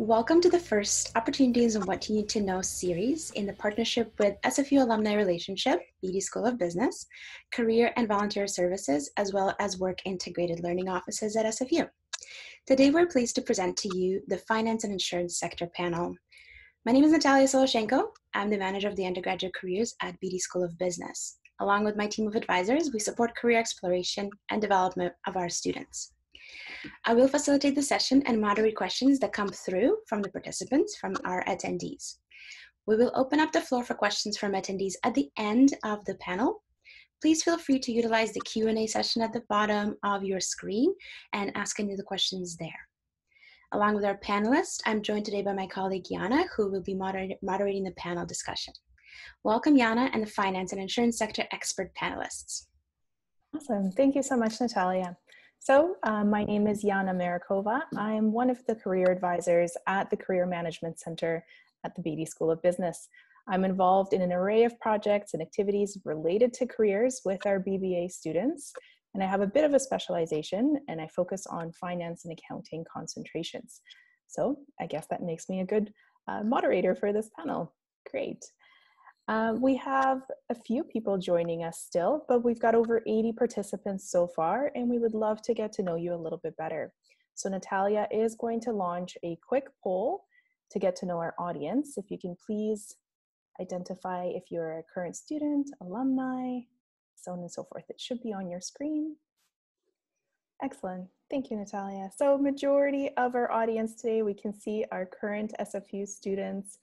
Welcome to the first Opportunities and What You Need to Know series in the partnership with SFU Alumni Relationship, BD School of Business, Career and Volunteer Services, as well as Work Integrated Learning Offices at SFU. Today, we're pleased to present to you the Finance and Insurance Sector panel. My name is Natalia Soloshenko. I'm the manager of the undergraduate careers at BD School of Business. Along with my team of advisors, we support career exploration and development of our students. I will facilitate the session and moderate questions that come through from the participants, from our attendees. We will open up the floor for questions from attendees at the end of the panel. Please feel free to utilize the Q&A session at the bottom of your screen and ask any of the questions there. Along with our panelists, I'm joined today by my colleague Yana, who will be moderating the panel discussion. Welcome, Yana, and the Finance and Insurance Sector expert panelists. Awesome. Thank you so much, Natalia. So my name is Yana Marikova. I'm one of the career advisors at the Career Management Center at the BD School of Business. I'm involved in an array of projects and activities related to careers with our BBA students, and I have a bit of a specialization, and I focus on finance and accounting concentrations. So I guess that makes me a good moderator for this panel. Great. We have a few people joining us still, but we've got over 80 participants so far, and we would love to get to know you a little bit better. So Natalia is going to launch a quick poll to get to know our audience. If you can please identify if you're a current student, alumni, so on and so forth. It should be on your screen. Excellent. Thank you, Natalia. So majority of our audience today, we can see our current SFU students.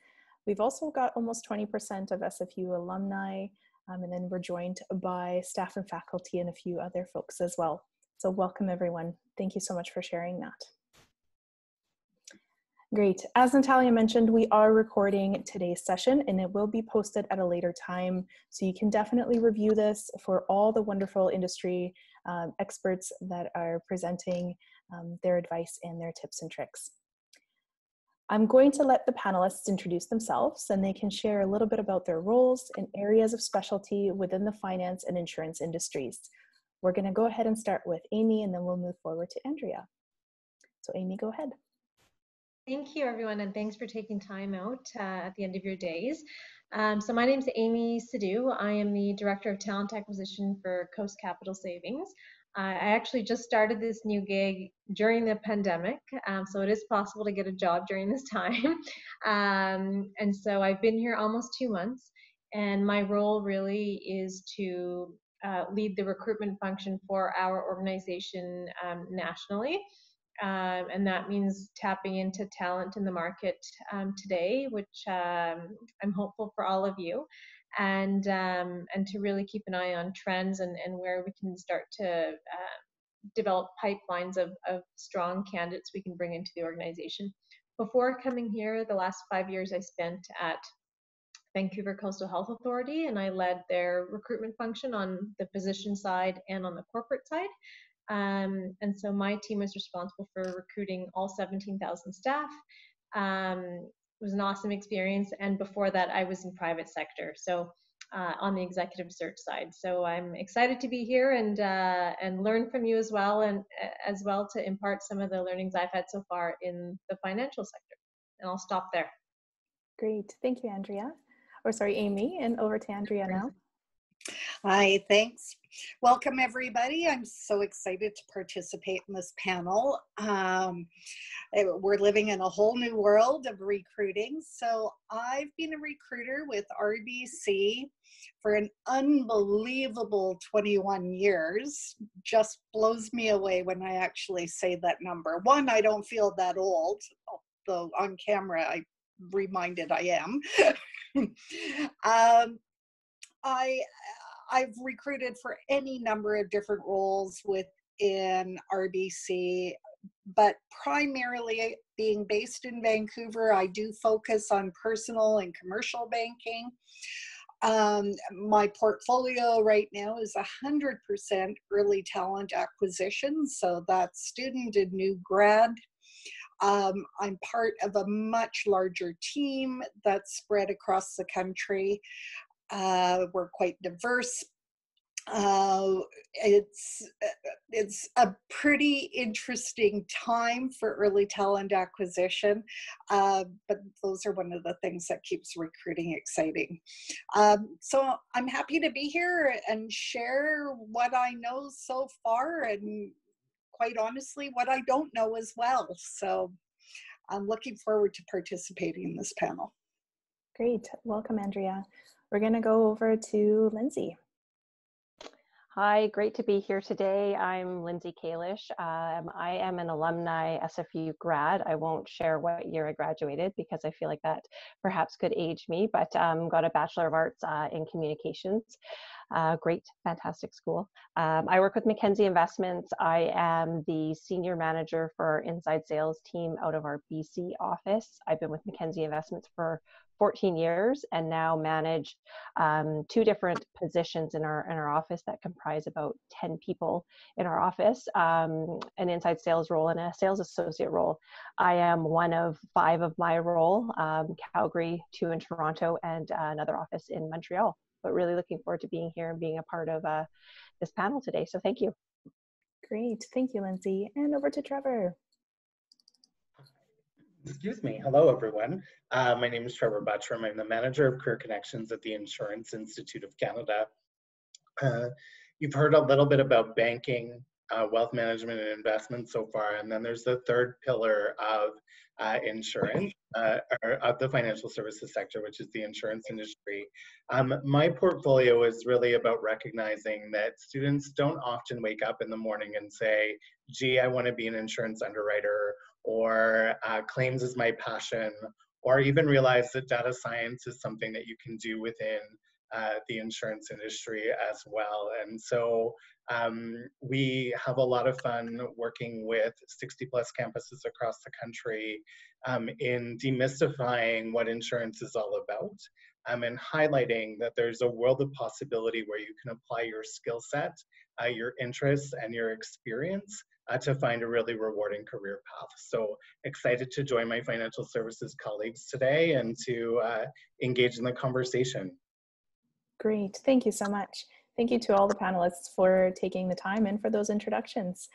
We've also got almost 20% of SFU alumni, and then we're joined by staff and faculty and a few other folks as well. So welcome everyone. Thank you so much for sharing that. Great. As Natalia mentioned, we are recording today's session and it will be posted at a later time. So you can definitely review this for all the wonderful industry experts that are presenting their advice and their tips and tricks. I'm going to let the panelists introduce themselves and they can share a little bit about their roles and areas of specialty within the finance and insurance industries. We're going to go ahead and start with Amy and then we'll move forward to Andrea. So Amy, go ahead. Thank you, everyone, and thanks for taking time out at the end of your days. So my name is Amy Sidhu. I am the Director of Talent Acquisition for Coast Capital Savings. I actually just started this new gig during the pandemic, so it is possible to get a job during this time. And so I've been here almost 2 months, and my role really is to lead the recruitment function for our organization nationally. And that means tapping into talent in the market today, which I'm hopeful for all of you, and to really keep an eye on trends and where we can start to develop pipelines of strong candidates we can bring into the organization. Before coming here, the last 5 years I spent at Vancouver Coastal Health Authority, and I led their recruitment function on the physician side and on the corporate side. And so my team was responsible for recruiting all 17,000 staff. It was an awesome experience. And before that, I was in private sector, so on the executive search side. So I'm excited to be here and learn from you as well, and as well to impart some of the learnings I've had so far in the financial sector. And I'll stop there. Great. Thank you, Andrea. Or sorry, Amy, and over to Andrea now. Hi, thanks. Welcome, everybody. I'm so excited to participate in this panel. We're living in a whole new world of recruiting. So I've been a recruiter with RBC for an unbelievable 21 years. Just blows me away when I actually say that number. One, I don't feel that old, although on camera I'm reminded I am. I've recruited for any number of different roles within RBC, but primarily being based in Vancouver, I do focus on personal and commercial banking. My portfolio right now is 100% early talent acquisition, so that's student and new grad. I'm part of a much larger team that's spread across the country. We're quite diverse. Uh, it's a pretty interesting time for early talent acquisition, but those are one of the things that keeps recruiting exciting. So I'm happy to be here and share what I know so far, and quite honestly, what I don't know as well. So I'm looking forward to participating in this panel. Great. Welcome, Andrea. We're going to go over to Lindsay. Hi, great to be here today. I'm Lindsay Kalish. I am an alumni SFU grad. I won't share what year I graduated because I feel like that perhaps could age me, but got a Bachelor of Arts in Communications. Great, fantastic school. I work with Mackenzie Investments. I am the senior manager for our inside sales team out of our BC office. I've been with Mackenzie Investments for 14 years and now manage 2 different positions in our office that comprise about 10 people in our office, an inside sales role and a sales associate role. I am one of 5 of my role, Calgary, 2 in Toronto, and another office in Montreal. But really looking forward to being here and being a part of this panel today. So thank you. Great. Thank you, Lindsay. And over to Trevor. Excuse me. Hello, everyone. My name is Trevor Butcher. I'm the manager of Career Connections at the Insurance Institute of Canada. You've heard a little bit about banking, wealth management, and investment so far, and then there's the third pillar of insurance, or of the financial services sector, which is the insurance industry. My portfolio is really about recognizing that students don't often wake up in the morning and say, gee, I want to be an insurance underwriter, or claims is my passion, or even realize that data science is something that you can do within the insurance industry as well. And so we have a lot of fun working with 60+ campuses across the country in demystifying what insurance is all about, and highlighting that there's a world of possibility where you can apply your skill set, your interests, and your experience to find a really rewarding career path. So excited to join my financial services colleagues today and to engage in the conversation. Great. Thank you so much. Thank you to all the panelists for taking the time and for those introductions.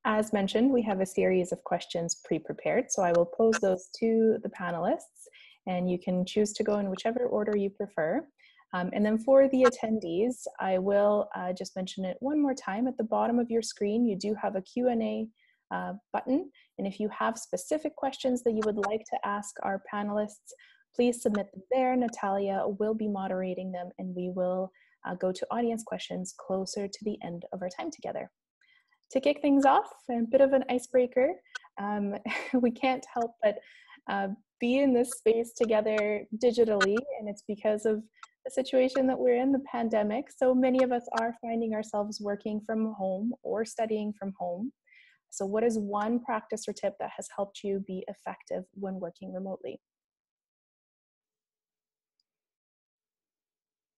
As mentioned, we have a series of questions pre-prepared, so I will pose those to the panelists, and you can choose to go in whichever order you prefer. And then for the attendees, I will just mention it one more time. At the bottom of your screen, you do have a Q&A button, and if you have specific questions that you would like to ask our panelists, please submit them there. Natalia will be moderating them, and we will go to audience questions closer to the end of our time together. To kick things off, a bit of an icebreaker, we can't help but be in this space together digitally, and it's because of the situation that we're in, the pandemic. So many of us are finding ourselves working from home or studying from home. So what is one practice or tip that has helped you be effective when working remotely?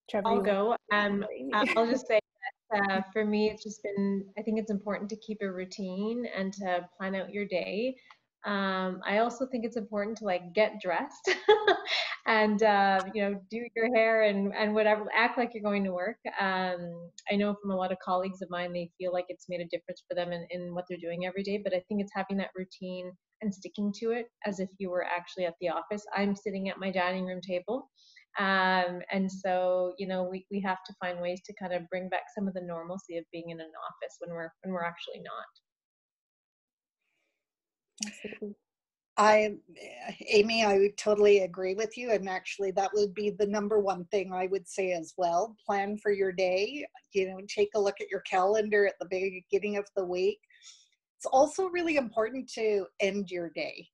Trevor, I'll go. I'll just say that for me, it's just been, I think it's important to keep a routine and to plan out your day. I also think it's important to like get dressed and you know, do your hair and whatever, act like you're going to work. I know from a lot of colleagues of mine, they feel like it's made a difference for them in what they're doing every day, but I think it's having that routine and sticking to it as if you were actually at the office. I'm sitting at my dining room table. And so, you know, we have to find ways to kind of bring back some of the normalcy of being in an office when we're actually not. Absolutely. Amy, I would totally agree with you. And actually, that would be the number one thing I would say as well. Plan for your day. You know, take a look at your calendar at the beginning of the week. It's also really important to end your day.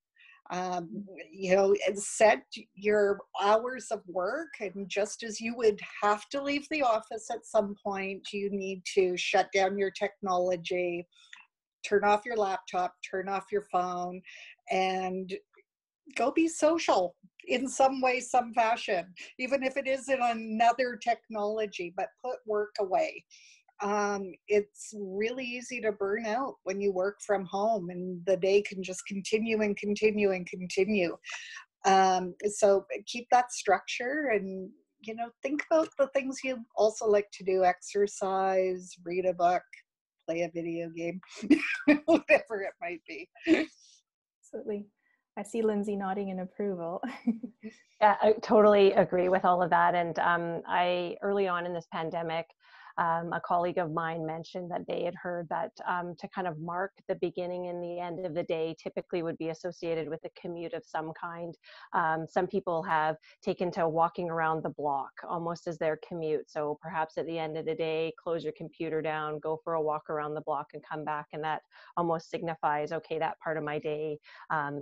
You know, set your hours of work, and just as you would have to leave the office at some point, you need to shut down your technology, turn off your laptop, turn off your phone, and go be social in some way, some fashion, even if it is in another technology, but put work away. It's really easy to burn out when you work from home, and the day can just continue and continue and continue. So keep that structure, and think about the things you also like to do: exercise, read a book, play a video game, whatever it might be. Absolutely. I see Lindsay nodding in approval. Yeah, I totally agree with all of that. And I, early on in this pandemic, a colleague of mine mentioned that they had heard that to kind of mark the beginning and the end of the day typically would be associated with a commute of some kind. Some people have taken to walking around the block almost as their commute. So perhaps at the end of the day, close your computer down, go for a walk around the block and come back. And that almost signifies, okay, that part of my day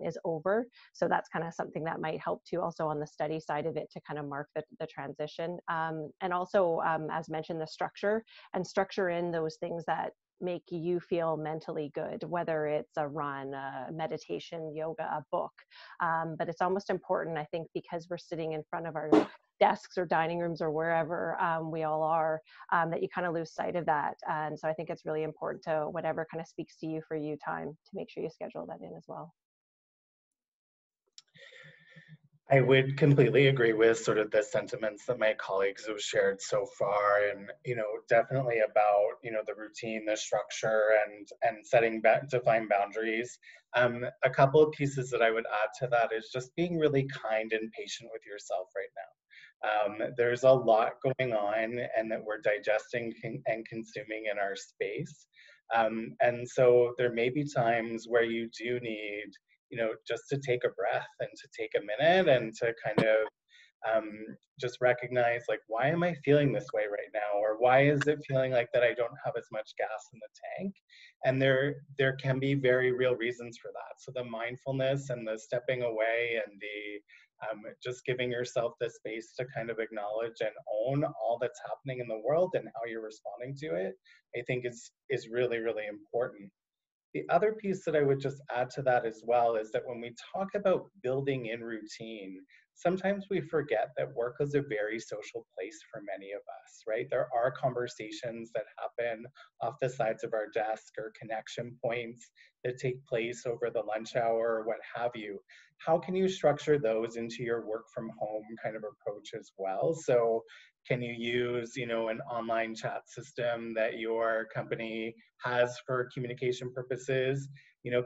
is over. So that's kind of something that might help too, also on the study side of it, to kind of mark the transition. And also, as mentioned, the structure in those things that make you feel mentally good, whether it's a run, a meditation, yoga, a book. But it's almost important, I think, because we're sitting in front of our desks or dining rooms or wherever we all are, that you kind of lose sight of that. And so I think it's really important to, whatever kind of speaks to you for you time, to make sure you schedule that in as well. I would completely agree with sort of the sentiments that my colleagues have shared so far, and definitely about the routine, the structure, and setting defined boundaries. A couple of pieces that I would add to that is just being really kind and patient with yourself right now. There's a lot going on, and that we're digesting and consuming in our space, and so there may be times where you do need just to take a breath and to take a minute and to kind of just recognize, like, why am I feeling this way right now? Or why is it feeling like that I don't have as much gas in the tank? And there can be very real reasons for that. So the mindfulness and the stepping away and the just giving yourself the space to kind of acknowledge and own all that's happening in the world and how you're responding to it, I think is really, really important. The other piece that I would just add to that as well is that when we talk about building in routine, sometimes we forget that work is a very social place for many of us, right? There are conversations that happen off the sides of our desk, or connection points that take place over the lunch hour or what have you. How can you structure those into your work from home kind of approach as well? So can you use, an online chat system that your company has for communication purposes?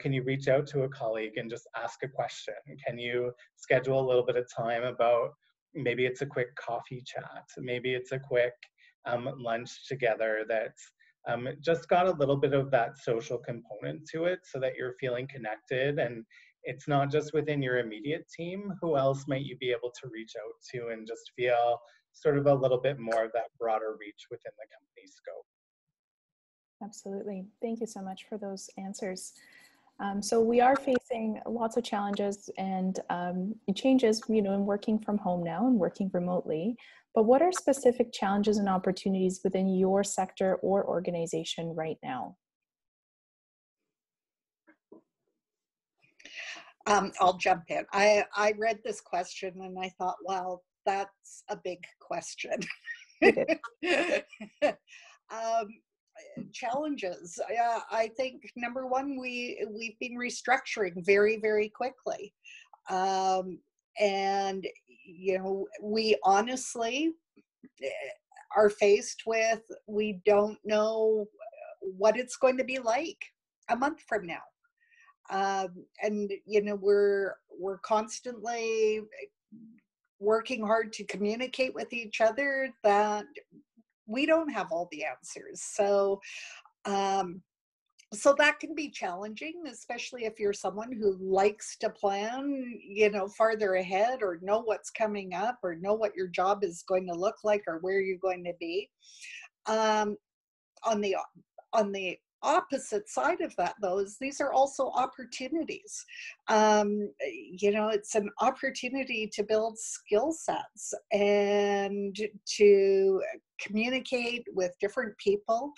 Can you reach out to a colleague and just ask a question? Can you schedule a little bit of time about, maybe it's a quick coffee chat, maybe it's a quick lunch together that's just got a little bit of that social component to it, so that you're feeling connected, and it's not just within your immediate team. Who else might you be able to reach out to and just feel sort of a little bit more of that broader reach within the company scope? Absolutely. Thank you so much for those answers. So we are facing lots of challenges and changes, in working from home now and working remotely. But what are specific challenges and opportunities within your sector or organization right now? I'll jump in. I read this question and I thought, wow, that's a big question. Challenges. I think number one, we've been restructuring very, very quickly. And, we honestly are faced with, we don't know what it's going to be like a month from now. And we're constantly working hard to communicate with each other that we don't have all the answers. So so that can be challenging, especially if you're someone who likes to plan, farther ahead, or know what's coming up, or know what your job is going to look like, or where you're going to be. On the opposite side of that, these are also opportunities. It's an opportunity to build skill sets and to communicate with different people.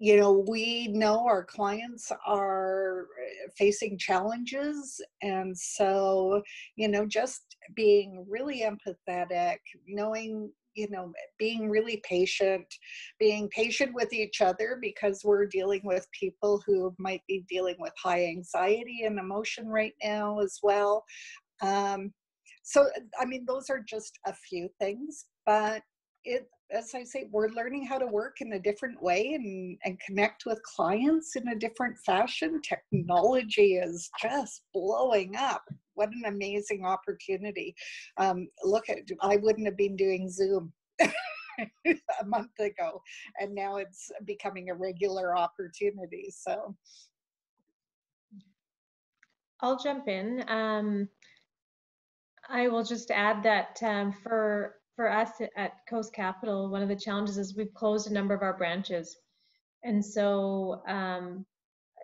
We know our clients are facing challenges, and so, just being really empathetic, knowing, being really patient, being patient with each other, because we're dealing with people who might be dealing with high anxiety and emotion right now as well. So, I mean, those are just a few things, but as I say, we're learning how to work in a different way and connect with clients in a different fashion. Technology is just blowing up. What an amazing opportunity. Look at, I wouldn't have been doing Zoom a month ago, and now it's becoming a regular opportunity. So I'll jump in. I will just add that for us at Coast Capital, one of the challenges is we've closed a number of our branches, and so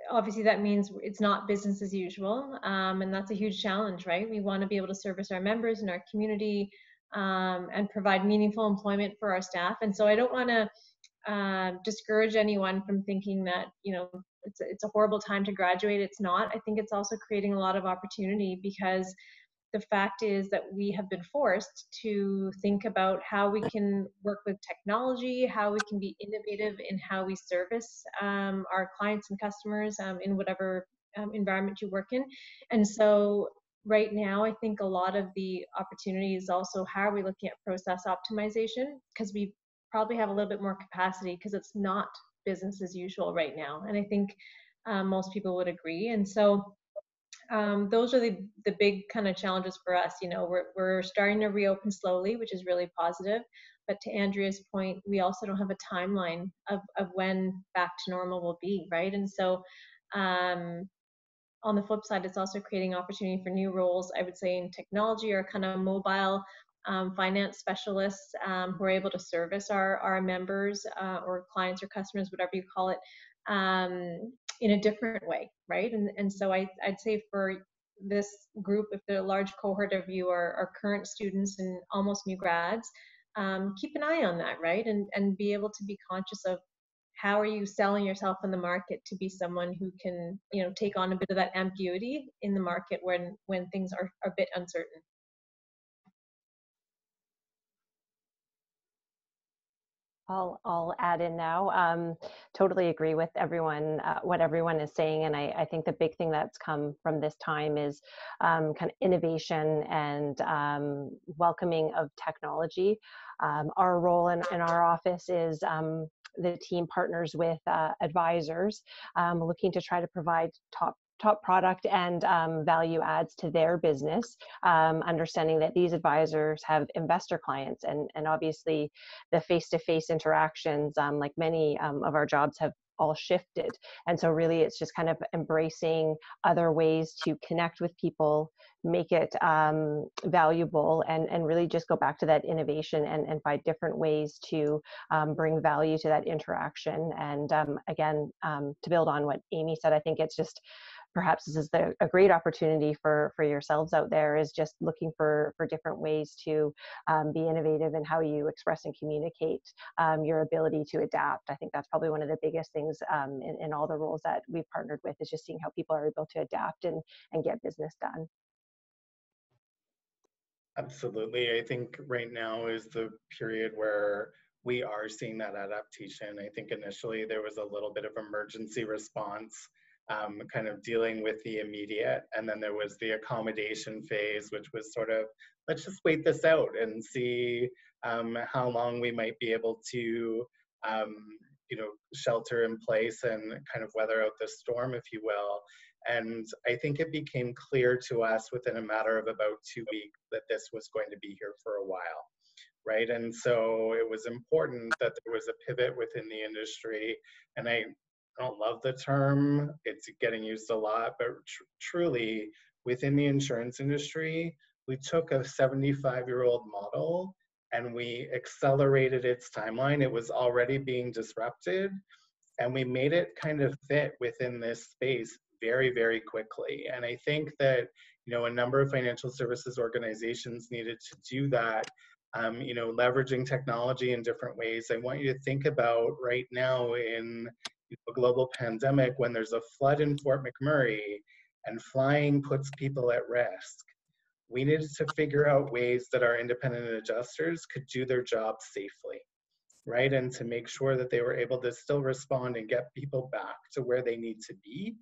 obviously that means it's not business as usual, and that's a huge challenge, right? We want to be able to service our members in our community and provide meaningful employment for our staff, and so I don't want to discourage anyone from thinking that it's a horrible time to graduate. It's not. I think it's also creating a lot of opportunity, because the fact is that we have been forced to think about how we can work with technology, how we can be innovative in how we service our clients and customers in whatever environment you work in. And so right now, I think a lot of the opportunity is also how are we looking at process optimization, because we probably have a little bit more capacity because it's not business as usual right now. And I think most people would agree. And so those are the big kind of challenges for us. We're starting to reopen slowly, which is really positive. But to Andrea's point, we also don't have a timeline of when back to normal will be, right? And so on the flip side, it's also creating opportunity for new roles, I would say, in technology or kind of mobile finance specialists who are able to service our members or clients or customers, whatever you call it, in a different way, right? And so I'd say for this group, if the large cohort of you are current students and almost new grads, keep an eye on that, right? And be able to be conscious of how are you selling yourself in the market to be someone who can, take on a bit of that ambiguity in the market when things are a bit uncertain. I'll add in now. Totally agree with everyone, what everyone is saying. And I think the big thing that's come from this time is kind of innovation and welcoming of technology. Our role in our office is the team partners with advisors looking to try to provide top product and value adds to their business, understanding that these advisors have investor clients, and obviously the face-to-face interactions, like many of our jobs, have all shifted. And so really it's just kind of embracing other ways to connect with people, make it valuable, and really just go back to that innovation and find different ways to bring value to that interaction. And again, to build on what Amy said, I think it's just perhaps this is a great opportunity for yourselves out there, is just looking for different ways to be innovative in how you express and communicate your ability to adapt. I think that's probably one of the biggest things in all the roles that we've partnered with, is just seeing how people are able to adapt and get business done. Absolutely. I think right now is the period where we are seeing that adaptation. I think initially there was a little bit of emergency response, kind of dealing with the immediate, and then there was the accommodation phase, which was sort of, let's just wait this out and see how long we might be able to shelter in place and kind of weather out the storm, if you will. And I think it became clear to us within a matter of about 2 weeks that this was going to be here for a while, right? And so it was important that there was a pivot within the industry. And I don't love the term, it's getting used a lot, but truly within the insurance industry, we took a 75-year-old model and we accelerated its timeline. It was already being disrupted, and we made it kind of fit within this space very, very quickly. And I think that, a number of financial services organizations needed to do that, leveraging technology in different ways. I want you to think about right now in a global pandemic, when there's a flood in Fort McMurray and flying puts people at risk. We needed to figure out ways that our independent adjusters could do their job safely, right? And to make sure that they were able to still respond and get people back to where they need to be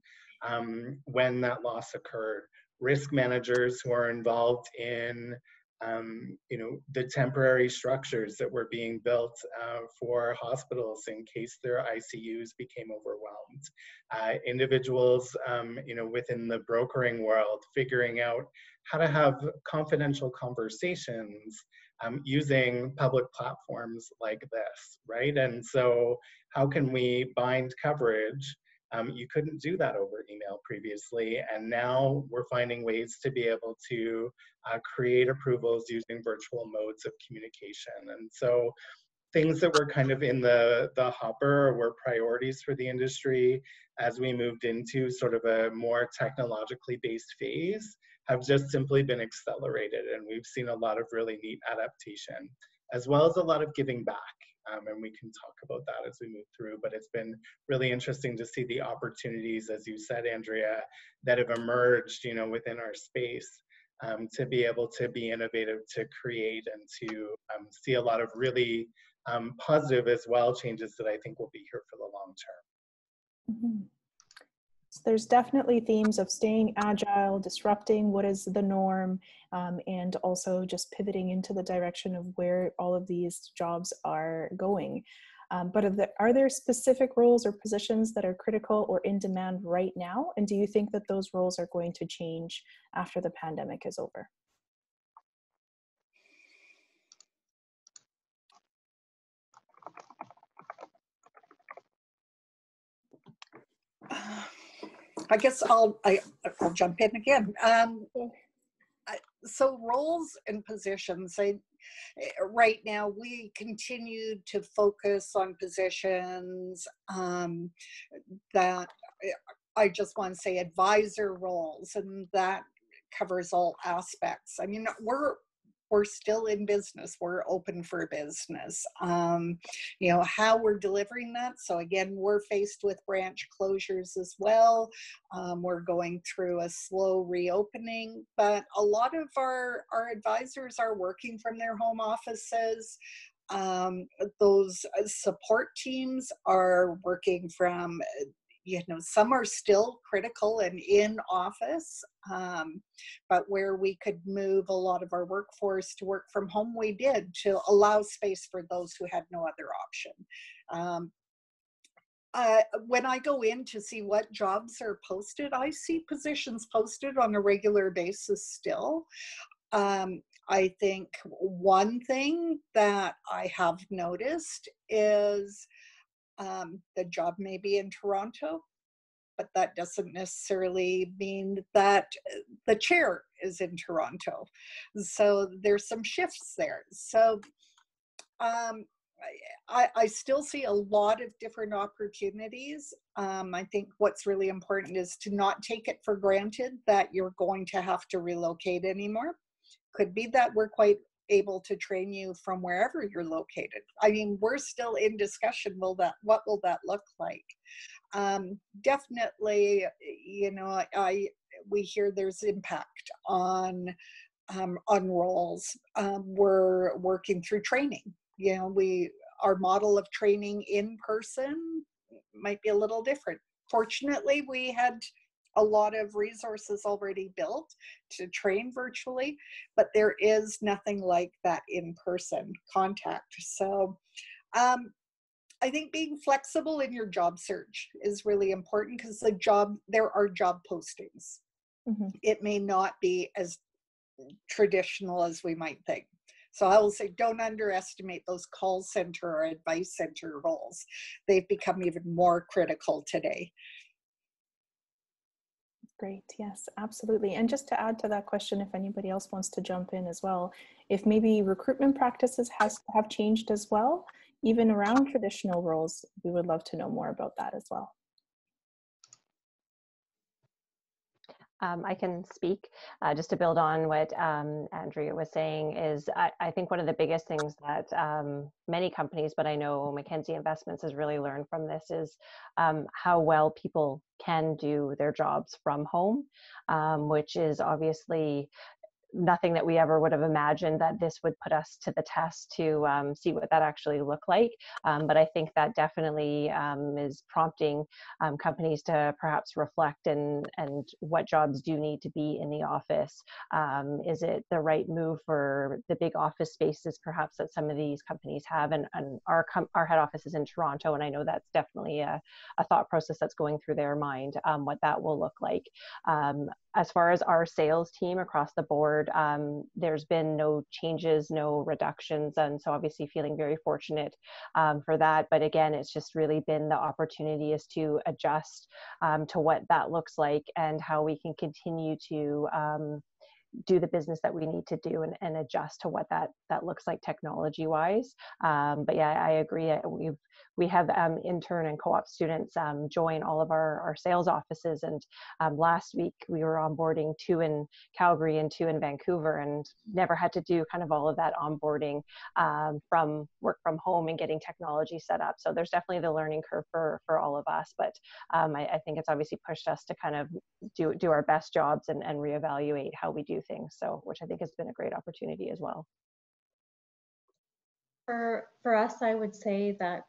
when that loss occurred, risk managers who are involved in the temporary structures that were being built for hospitals in case their ICUs became overwhelmed. Individuals, within the brokering world, figuring out how to have confidential conversations using public platforms like this, right? And so how can we bind coverage? You couldn't do that over email previously, and now we're finding ways to be able to create approvals using virtual modes of communication. And so things that were kind of in the hopper were priorities for the industry as we moved into sort of a more technologically based phase have just simply been accelerated. And we've seen a lot of really neat adaptation, as well as a lot of giving back. And we can talk about that as we move through, but it's been really interesting to see the opportunities, as you said, Andrea, that have emerged, within our space to be able to be innovative, to create, and to see a lot of really positive as well changes that I think will be here for the long term. Mm-hmm. So there's definitely themes of staying agile, disrupting what is the norm, and also just pivoting into the direction of where all of these jobs are going. But are there specific roles or positions that are critical or in demand right now? And do you think that those roles are going to change after the pandemic is over? I guess I'll jump in again. So roles and positions, right now we continue to focus on positions that I just want to say advisor roles, and that covers all aspects. I mean, we're still in business. We're open for business. How we're delivering that. So again, we're faced with branch closures as well. We're going through a slow reopening, but a lot of our advisors are working from their home offices. Those support teams are working from, some are still critical and in office, but where we could move a lot of our workforce to work from home, we did, to allow space for those who had no other option. When I go in to see what jobs are posted, I see positions posted on a regular basis still. I think one thing that I have noticed is the job may be in Toronto, but that doesn't necessarily mean that the chair is in Toronto. So there's some shifts there. So I still see a lot of different opportunities. I think what's really important is to not take it for granted that you're going to have to relocate anymore. Could be that we're quite able to train you from wherever you're located. I mean, we're still in discussion. What will that look like? Definitely, we hear there's impact on roles. We're working through training. Our model of training in person might be a little different. Fortunately, we had a lot of resources already built to train virtually, but there is nothing like that in-person contact. So I think being flexible in your job search is really important, because there are job postings. Mm-hmm. It may not be as traditional as we might think. So I will say, don't underestimate those call center or advice center roles. They've become even more critical today. Great. Yes, absolutely. And just to add to that question, if anybody else wants to jump in as well, if maybe recruitment practices have changed as well, even around traditional roles, we would love to know more about that as well. I can speak just to build on what Andrea was saying. Is I think one of the biggest things that many companies, but I know Mackenzie Investments has really learned from this, is how well people can do their jobs from home, which is obviously nothing that we ever would have imagined that this would put us to the test to see what that actually looked like. But I think that definitely is prompting companies to perhaps reflect and what jobs do need to be in the office. Is it the right move for the big office spaces perhaps that some of these companies have? And our head office is in Toronto, and I know that's definitely a thought process that's going through their mind, what that will look like. As far as our sales team across the board, there's been no changes, no reductions, and so obviously feeling very fortunate for that. But again, it's just really been the opportunity is to adjust to what that looks like and how we can continue to do the business that we need to do and adjust to what that looks like technology wise. But yeah, I agree. We have intern and co-op students join all of our sales offices. And last week we were onboarding 2 in Calgary and 2 in Vancouver, and never had to do kind of all of that onboarding from work from home and getting technology set up. So there's definitely the learning curve for all of us. But I think it's obviously pushed us to kind of do our best jobs and reevaluate how we do things. So, which I think has been a great opportunity as well. For us, I would say that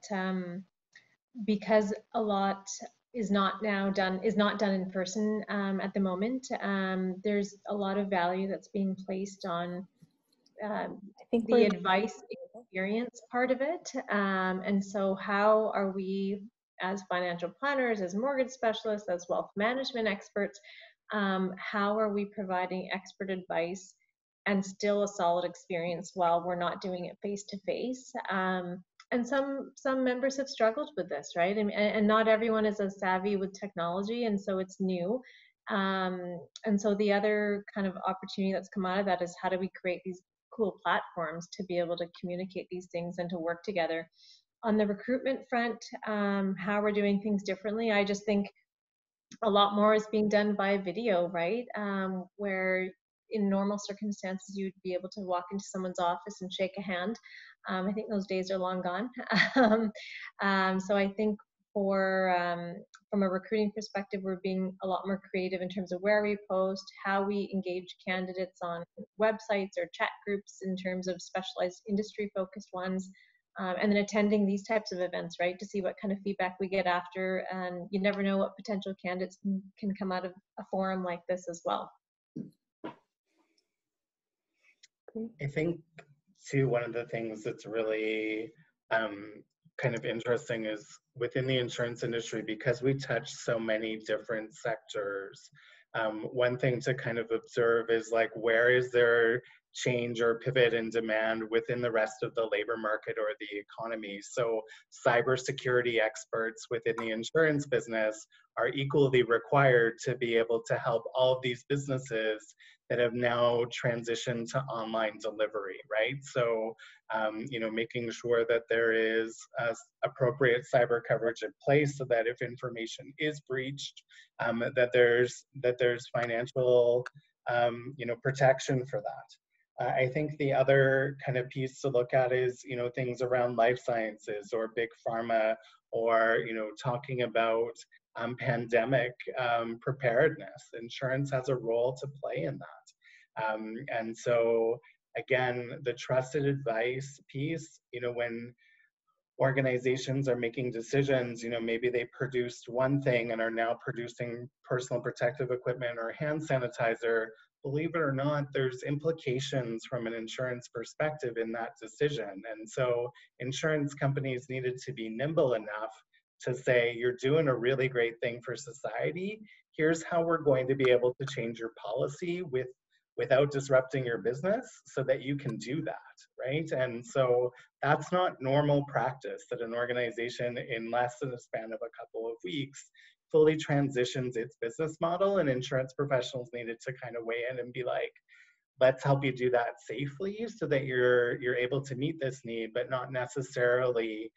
because a lot is not done in person at the moment, there's a lot of value that's being placed on I think the advice experience part of it. And so how are we as financial planners, as mortgage specialists, as wealth management experts, how are we providing expert advice and still a solid experience while we're not doing it face to face? And some members have struggled with this, right? And not everyone is as savvy with technology, and so it's new. And so the other kind of opportunity that's come out of that is how do we create these cool platforms to be able to communicate these things and to work together. On the recruitment front, how we're doing things differently, I just think a lot more is being done by video, right? Where in normal circumstances you'd be able to walk into someone's office and shake a hand. I think those days are long gone. So I think from a recruiting perspective, we're being a lot more creative in terms of where we post, how we engage candidates on websites or chat groups in terms of specialized industry focused ones. And then attending these types of events, right, to see what kind of feedback we get after. And you never know what potential candidates can come out of a forum like this as well. I think, too, one of the things that's really kind of interesting is within the insurance industry, because we touch so many different sectors, one thing to kind of observe is like, where is there change or pivot in demand within the rest of the labor market or the economy? So cybersecurity experts within the insurance business are equally required to be able to help all of these businesses that have now transitioned to online delivery, right? So, making sure that there is appropriate cyber coverage in place so that if information is breached, that there's financial, protection for that. I think the other kind of piece to look at is, things around life sciences or big pharma, or, talking about pandemic preparedness. Insurance has a role to play in that. And so, again, the trusted advice piece, when organizations are making decisions, maybe they produced one thing and are now producing personal protective equipment or hand sanitizer. Believe it or not, there's implications from an insurance perspective in that decision. And so insurance companies needed to be nimble enough to say, you're doing a really great thing for society. Here's how we're going to be able to change your policy without disrupting your business so that you can do that, right? And so that's not normal practice, that an organization in less than a span of a couple of weeks fully transitions its business model, and insurance professionals needed to kind of weigh in and be like, let's help you do that safely so that you're able to meet this need, but not necessarily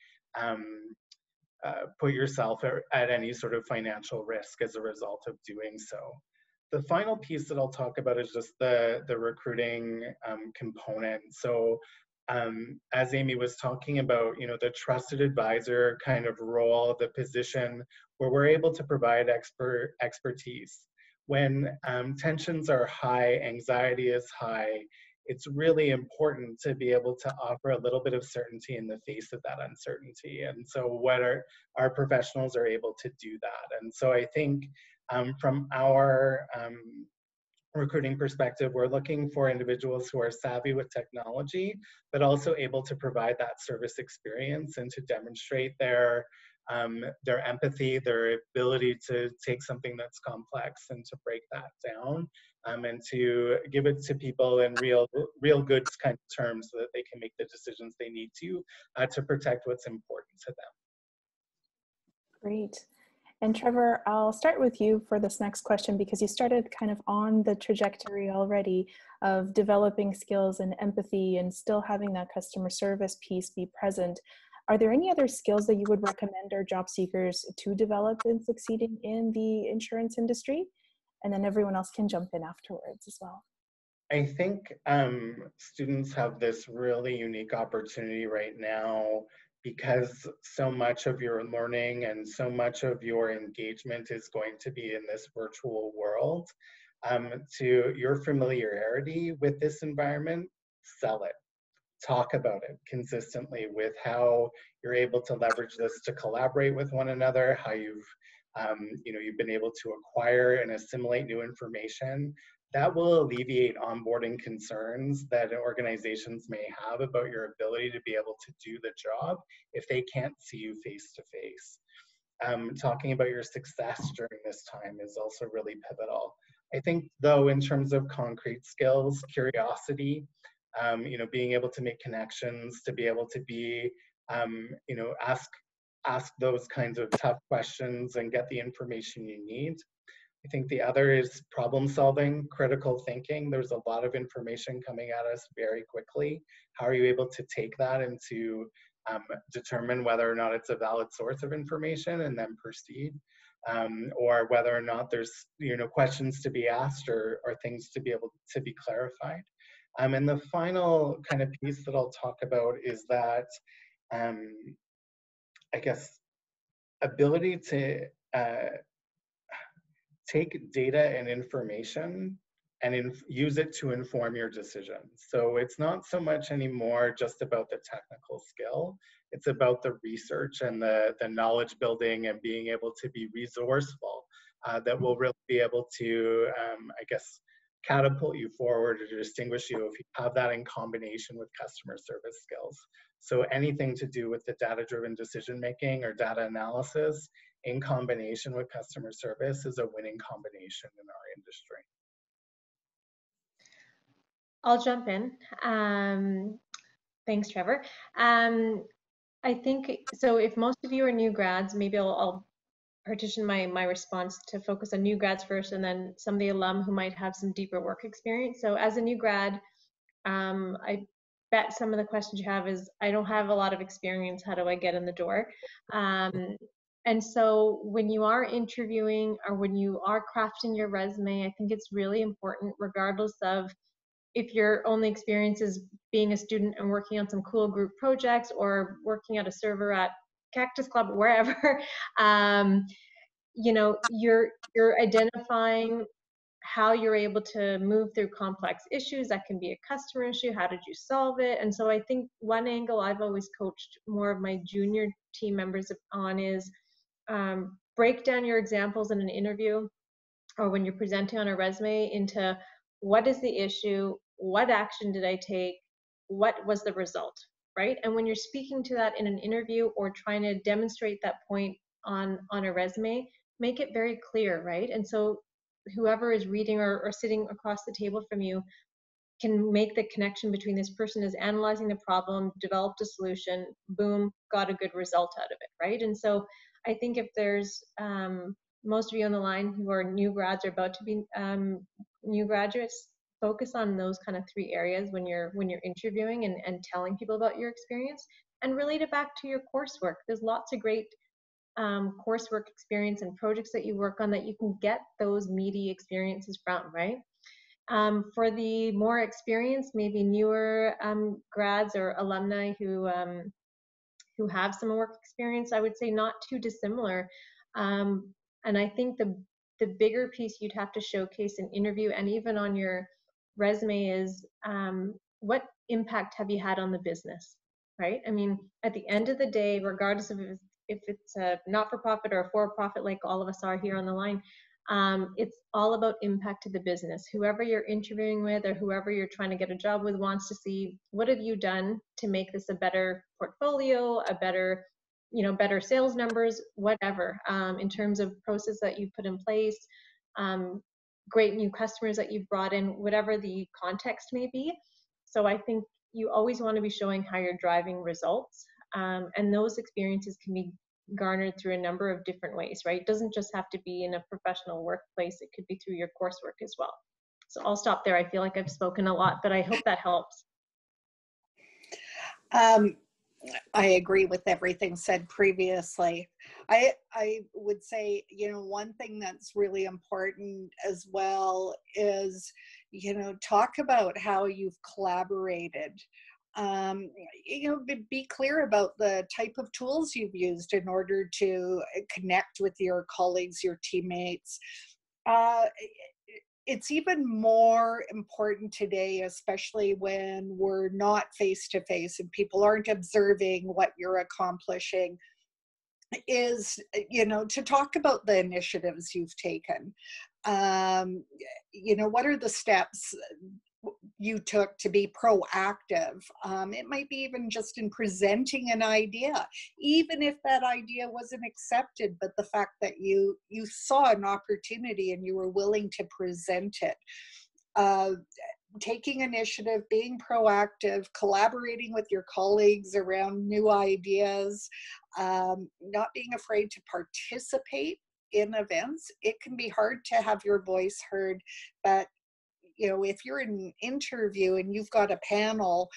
put yourself at any sort of financial risk as a result of doing so. The final piece that I'll talk about is just the recruiting component. So as Amy was talking about, the trusted advisor kind of role, the position where we're able to provide expertise. when tensions are high, anxiety is high, it's really important to be able to offer a little bit of certainty in the face of that uncertainty. And so what our professionals are able to do that. And so I think from our recruiting perspective, we're looking for individuals who are savvy with technology, but also able to provide that service experience and to demonstrate their empathy, their ability to take something that's complex and to break that down, and to give it to people in real goods kind of terms so that they can make the decisions they need to protect what's important to them. Great. And Trevor, I'll start with you for this next question because you started kind of on the trajectory already of developing skills and empathy and still having that customer service piece be present. Are there any other skills that you would recommend our job seekers to develop in succeeding in the insurance industry? And then everyone else can jump in afterwards as well. I think students have this really unique opportunity right now because so much of your learning and so much of your engagement is going to be in this virtual world. To your familiarity with this environment, sell it. Talk about it consistently with how you're able to leverage this to collaborate with one another, how you've been able to acquire and assimilate new information. That will alleviate onboarding concerns that organizations may have about your ability to be able to do the job if they can't see you face to face. Talking about your success during this time is also really pivotal. I think though, in terms of concrete skills, curiosity, being able to make connections, to be able to be, ask those kinds of tough questions and get the information you need. I think the other is problem solving, critical thinking. There's a lot of information coming at us very quickly. How are you able to take that and to determine whether or not it's a valid source of information and then proceed? Or whether or not there's questions to be asked or things to be able to be clarified. And the final kind of piece that I'll talk about is that, I guess, ability to take data and information and use it to inform your decisions. So it's not so much anymore just about the technical skill. It's about the research and the knowledge building and being able to be resourceful that will really be able to, I guess, catapult you forward or distinguish you if you have that in combination with customer service skills. So anything to do with the data-driven decision-making or data analysis in combination with customer service is a winning combination in our industry. I'll jump in. Thanks, Trevor. I think, so if most of you are new grads, maybe I'll partition my response to focus on new grads first and then some of the alum who might have some deeper work experience. So as a new grad, I bet some of the questions you have is, I don't have a lot of experience, how do I get in the door? And so when you are interviewing or when you are crafting your resume, I think it's really important, regardless of if your only experience is being a student and working on some cool group projects or working at a server at Cactus Club, wherever, you're identifying how you're able to move through complex issues. That can be a customer issue. How did you solve it? And so I think one angle I've always coached more of my junior team members on is break down your examples in an interview or when you're presenting on a resume into what is the issue, what action did I take, what was the result, right? And when you're speaking to that in an interview or trying to demonstrate that point on a resume, make it very clear, right? And so whoever is reading or sitting across the table from you can make the connection between this person is analyzing the problem, developed a solution, boom, got a good result out of it, right? And so I think if there's most of you on the line who are new grads or about to be new graduates, focus on those kind of three areas when you're interviewing and telling people about your experience, and relate it back to your coursework. There's lots of great coursework experience and projects that you work on that you can get those meaty experiences from, right? For the more experienced, maybe newer grads or alumni who have some work experience, I would say not too dissimilar. And I think the the bigger piece you'd have to showcase in interview and even on your resume is what impact have you had on the business, right? I mean, at the end of the day, regardless of if it's a not-for-profit or a for-profit like all of us are here on the line, it's all about impact to the business. Whoever you're interviewing with or whoever you're trying to get a job with wants to see, what have you done to make this a better portfolio, a better, better sales numbers, whatever, in terms of process that you've put in place, great new customers that you've brought in, whatever the context may be. So I think you always want to be showing how you're driving results. And those experiences can be garnered through a number of different ways, right? It doesn't just have to be in a professional workplace. It could be through your coursework as well. So I'll stop there. I feel like I've spoken a lot, but I hope that helps. I agree with everything said previously. I would say, one thing that's really important as well is, talk about how you've collaborated. Be clear about the type of tools you've used in order to connect with your colleagues, your teammates. It's even more important today, especially when we're not face-to-face and people aren't observing what you're accomplishing, is, to talk about the initiatives you've taken. What are the steps you took to be proactive? It might be even just in presenting an idea, even if that idea wasn't accepted, but the fact that you saw an opportunity and you were willing to present it. Taking initiative, being proactive, collaborating with your colleagues around new ideas, not being afraid to participate in events. It can be hard to have your voice heard, but if you're in an interview and you've got a panel,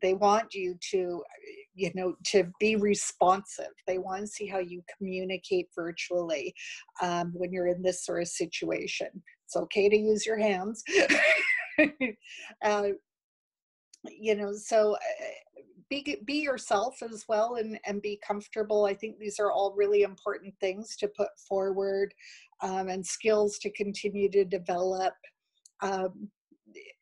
they want you to, to be responsive. They want to see how you communicate virtually when you're in this sort of situation. It's okay to use your hands. So be yourself as well and be comfortable. I think these are all really important things to put forward and skills to continue to develop.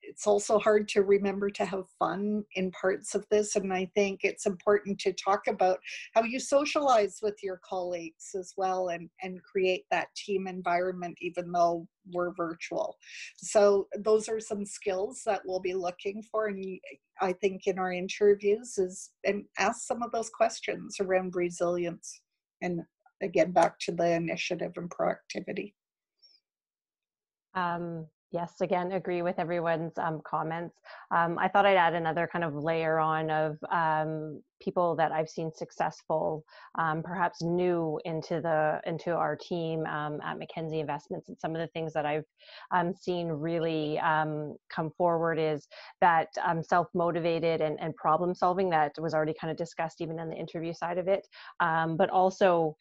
It's also hard to remember to have fun in parts of this, and I think it's important to talk about how you socialize with your colleagues as well and create that team environment even though we're virtual. So those are some skills that we'll be looking for, and I think in our interviews and ask some of those questions around resilience, and again back to the initiative and proactivity. Yes, again, agree with everyone's comments. I thought I'd add another kind of layer on of people that I've seen successful, perhaps new into our team at Mackenzie Investments. And some of the things that I've seen really come forward is that self-motivated and problem solving that was already kind of discussed even in the interview side of it, but also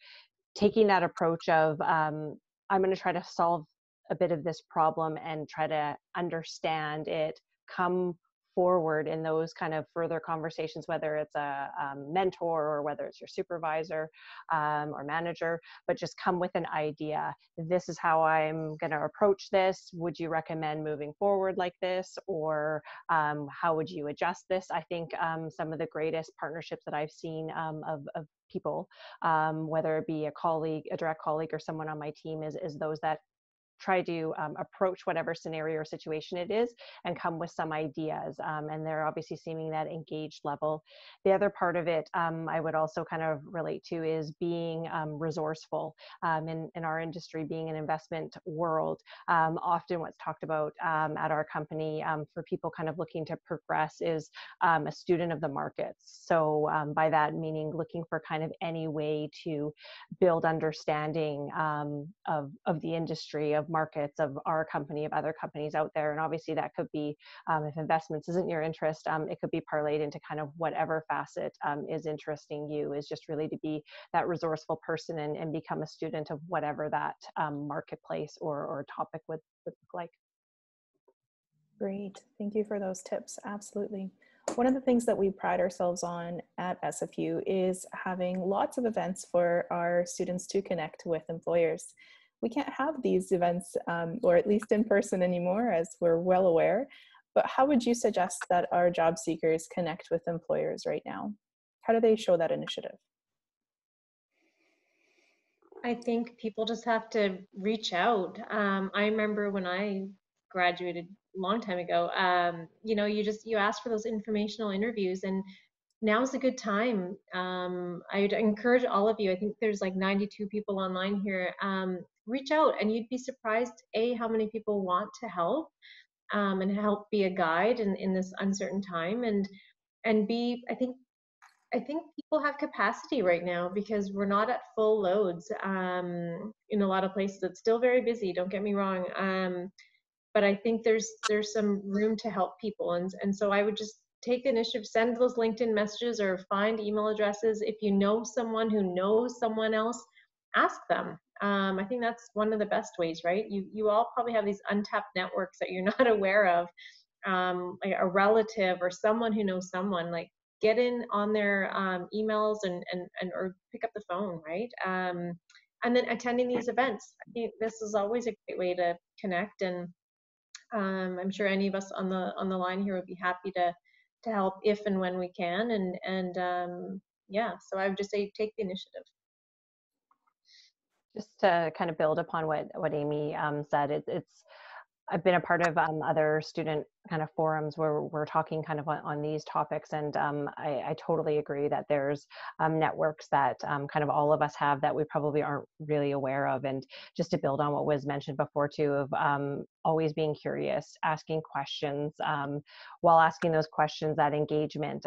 taking that approach of I'm going to try to solve a bit of this problem and try to understand it, come forward in those kind of further conversations, whether it's a mentor or whether it's your supervisor or manager, but just come with an idea. This is how I'm going to approach this. Would you recommend moving forward like this? Or how would you adjust this? I think some of the greatest partnerships that I've seen of people, whether it be a colleague, a direct colleague, or someone on my team is those that try to approach whatever scenario or situation it is and come with some ideas. And they're obviously seeing that engaged level. The other part of it I would also kind of relate to is being resourceful. In our industry, being an investment world, often what's talked about at our company for people kind of looking to progress is a student of the markets. So by that meaning looking for kind of any way to build understanding of the industry, of markets, of our company, of other companies out there. And obviously that could be, if investments isn't your interest, it could be parlayed into kind of whatever facet is interesting you, is just really to be that resourceful person and become a student of whatever that marketplace or topic would look like. Great, thank you for those tips, absolutely. One of the things that we pride ourselves on at SFU is having lots of events for our students to connect with employers. we can't have these events, or at least in person anymore, as we're well aware. But how would you suggest that our job seekers connect with employers right now? How do they show that initiative? I think people just have to reach out. I remember when I graduated a long time ago, you ask for those informational interviews, and now's a good time. I'd encourage all of you. I think there's like 92 people online here. Reach out, and you'd be surprised, A, how many people want to help, and help be a guide in this uncertain time, and B, I think people have capacity right now because we're not at full loads in a lot of places. It's still very busy, don't get me wrong. But I think there's some room to help people. And so I would just take the initiative, send those LinkedIn messages or find email addresses. If you know someone who knows someone else, ask them. I think that's one of the best ways, right? You all probably have these untapped networks that you're not aware of, like a relative or someone who knows someone. Like, get in on their emails and or pick up the phone, right? And then attending these events. I think this is always a great way to connect, and I'm sure any of us on the line here would be happy to help if and when we can. And yeah, so I would just say take the initiative. Just to kind of build upon what Amy said, it's I've been a part of other student kind of forums where we're talking kind of on these topics, and I totally agree that there's networks that kind of all of us have that we probably aren't really aware of. And just to build on what was mentioned before too, of always being curious, asking questions, while asking those questions, that engagement,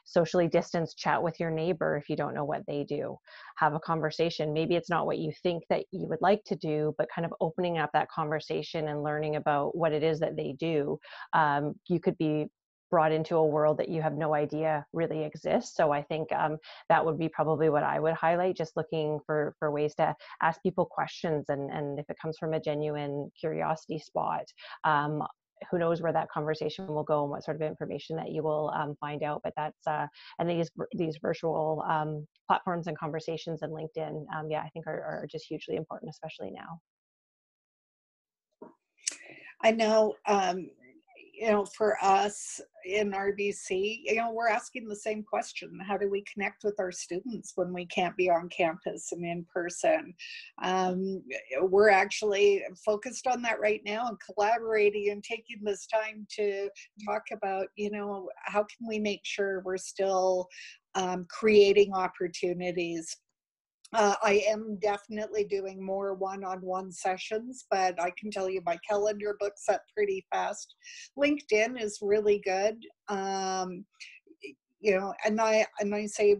socially distance, chat with your neighbor if you don't know what they do, have a conversation. Maybe it's not what you think that you would like to do, but kind of opening up that conversation and learning about what it is that they do. You could be brought into a world that you have no idea really exists. So I think that would be probably what I would highlight, just looking for ways to ask people questions. And if it comes from a genuine curiosity spot, who knows where that conversation will go and what sort of information that you will find out. But that's, and these virtual platforms and conversations and LinkedIn, yeah, I think are just hugely important, especially now. I know, for us in RBC, we're asking the same question. How do we connect with our students when we can't be on campus and in person? We're actually focused on that right now and collaborating and taking this time to talk about, how can we make sure we're still creating opportunities. I am definitely doing more one-on-one sessions, but I can tell you my calendar books up pretty fast. LinkedIn is really good. And I say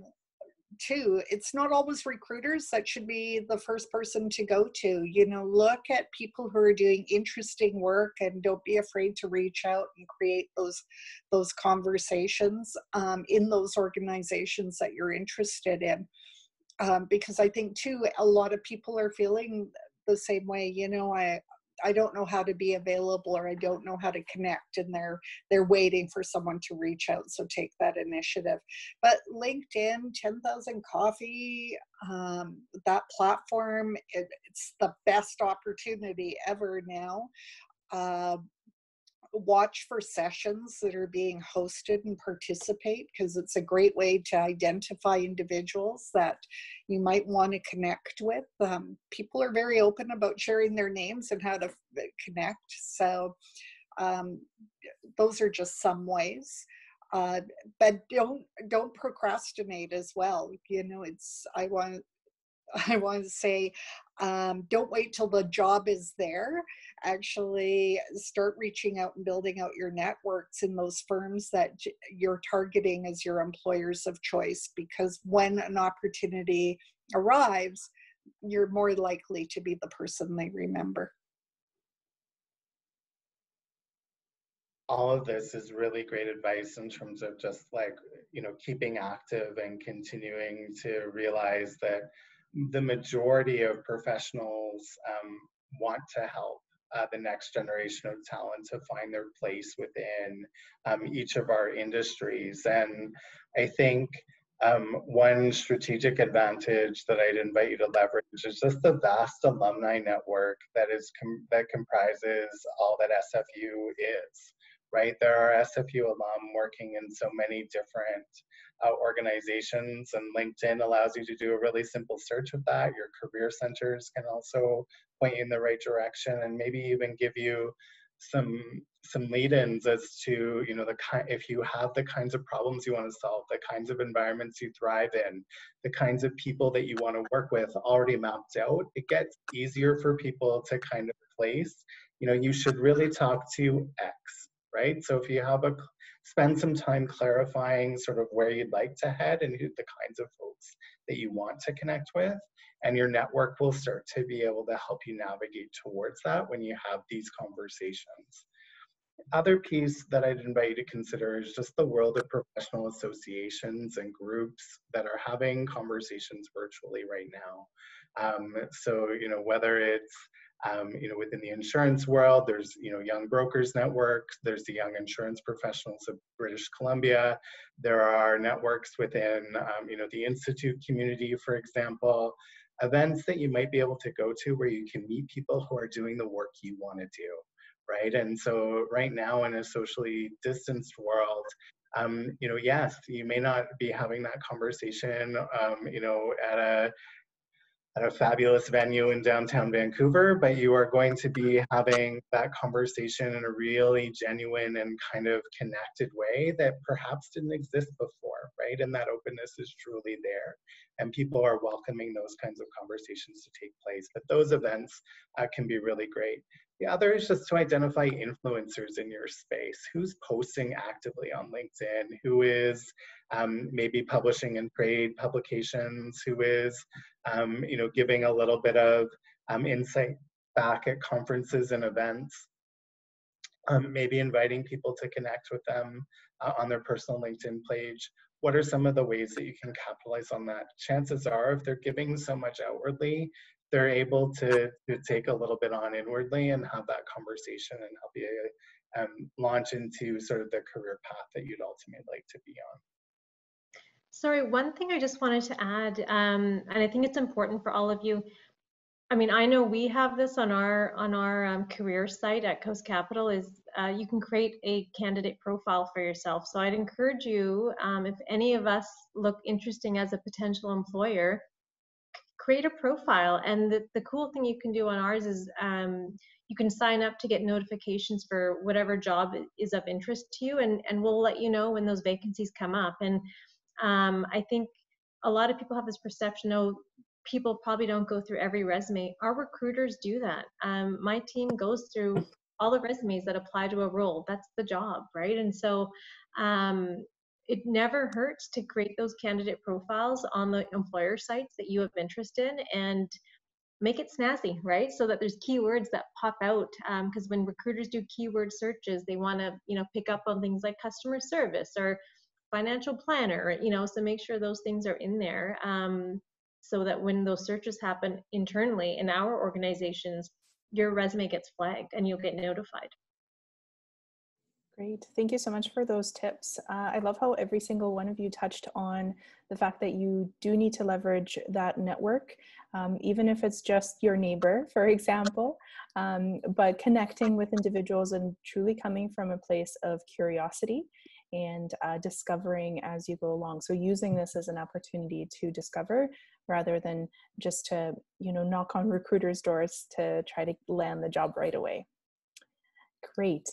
too, it's not always recruiters that should be the first person to go to. Look at people who are doing interesting work and don't be afraid to reach out and create those conversations in those organizations that you're interested in. Because I think too, a lot of people are feeling the same way. I don't know how to be available, or I don't know how to connect, and they're waiting for someone to reach out. So take that initiative. But LinkedIn, 10,000 Coffee, that platform, it's the best opportunity ever now. Watch for sessions that are being hosted and participate, because it's a great way to identify individuals that you might want to connect with. People are very open about sharing their names and how to connect. So those are just some ways. But don't procrastinate as well. I want to say, don't wait till the job is there. Actually, start reaching out and building out your networks in those firms that you're targeting as your employers of choice, because when an opportunity arrives, you're more likely to be the person they remember. All of this is really great advice in terms of just keeping active and continuing to realize that the majority of professionals want to help the next generation of talent to find their place within each of our industries. And I think One strategic advantage that I'd invite you to leverage is just the vast alumni network that comprises all that SFU is, right? There are SFU alum working in so many different organizations, and LinkedIn allows you to do a really simple search of that. Your career centers can also point you in the right direction, and maybe even give you some lead-ins as to, you know, if you have the kinds of problems you want to solve, the kinds of environments you thrive in, the kinds of people that you want to work with already mapped out. It gets easier for people to kind of place, you know, you should really talk to X, right? So if you have spend some time clarifying sort of where you'd like to head and the kinds of folks that you want to connect with, and your network will start to be able to help you navigate towards that when you have these conversations. Other piece that I'd invite you to consider is just the world of professional associations and groups that are having conversations virtually right now. So, you know, whether it's you know, within the insurance world, there's, you know, Young Brokers Network, there's the Young Insurance Professionals of British Columbia, there are networks within, you know, the Institute community, for example, events that you might be able to go to where you can meet people who are doing the work you want to do, right? And so right now in a socially distanced world, you know, yes, you may not be having that conversation, you know, at a fabulous venue in downtown Vancouver, but you are going to be having that conversation in a really genuine and kind of connected way that perhaps didn't exist before, right? And that openness is truly there. And people are welcoming those kinds of conversations to take place. But those events can be really great. The other is just to identify influencers in your space. Who's posting actively on LinkedIn? Who is maybe publishing in trade publications? Who is you know, giving a little bit of insight back at conferences and events? Maybe inviting people to connect with them on their personal LinkedIn page. What are some of the ways that you can capitalize on that? Chances are, if they're giving so much outwardly, they're able to take a little bit on inwardly and have that conversation and help you launch into sort of the career path that you'd ultimately like to be on. Sorry, one thing I just wanted to add, and I think it's important for all of you. I mean, I know we have this on our career site at Coast Capital. Is you can create a candidate profile for yourself. So I'd encourage you, if any of us look interesting as a potential employer, create a profile. And the cool thing you can do on ours is you can sign up to get notifications for whatever job is of interest to you, and we'll let you know when those vacancies come up. And I think a lot of people have this perception, oh, people probably don't go through every resume. Our recruiters do that. My team goes through all the resumes that apply to a role. That's the job, right? And so it never hurts to create those candidate profiles on the employer sites that you have interest in, and make it snazzy, right? So that there's keywords that pop out, because when recruiters do keyword searches, they want to, you know, pick up on things like customer service or financial planner, you know, so make sure those things are in there, so that when those searches happen internally in our organizations, your resume gets flagged and you'll get notified. Great. Thank you so much for those tips. I love how every single one of you touched on the fact that you do need to leverage that network, even if it's just your neighbor, for example, but connecting with individuals and truly coming from a place of curiosity and discovering as you go along. So using this as an opportunity to discover rather than just to, you know, knock on recruiters' doors to try to land the job right away. Great.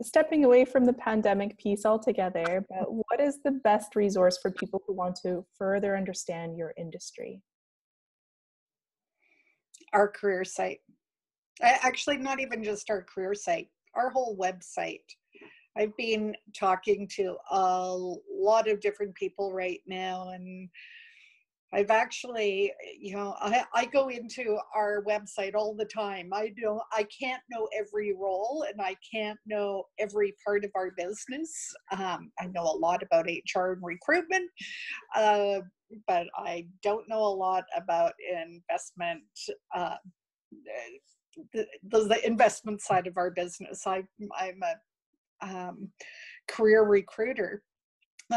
Stepping away from the pandemic piece altogether, but what is the best resource for people who want to further understand your industry? Our career site. Actually, not even just our career site, our whole website. I've been talking to a lot of different people right now, and I've actually, you know, I go into our website all the time. I can't know every role, and I can't know every part of our business. I know a lot about HR and recruitment, but I don't know a lot about investment, the investment side of our business. I'm a career recruiter.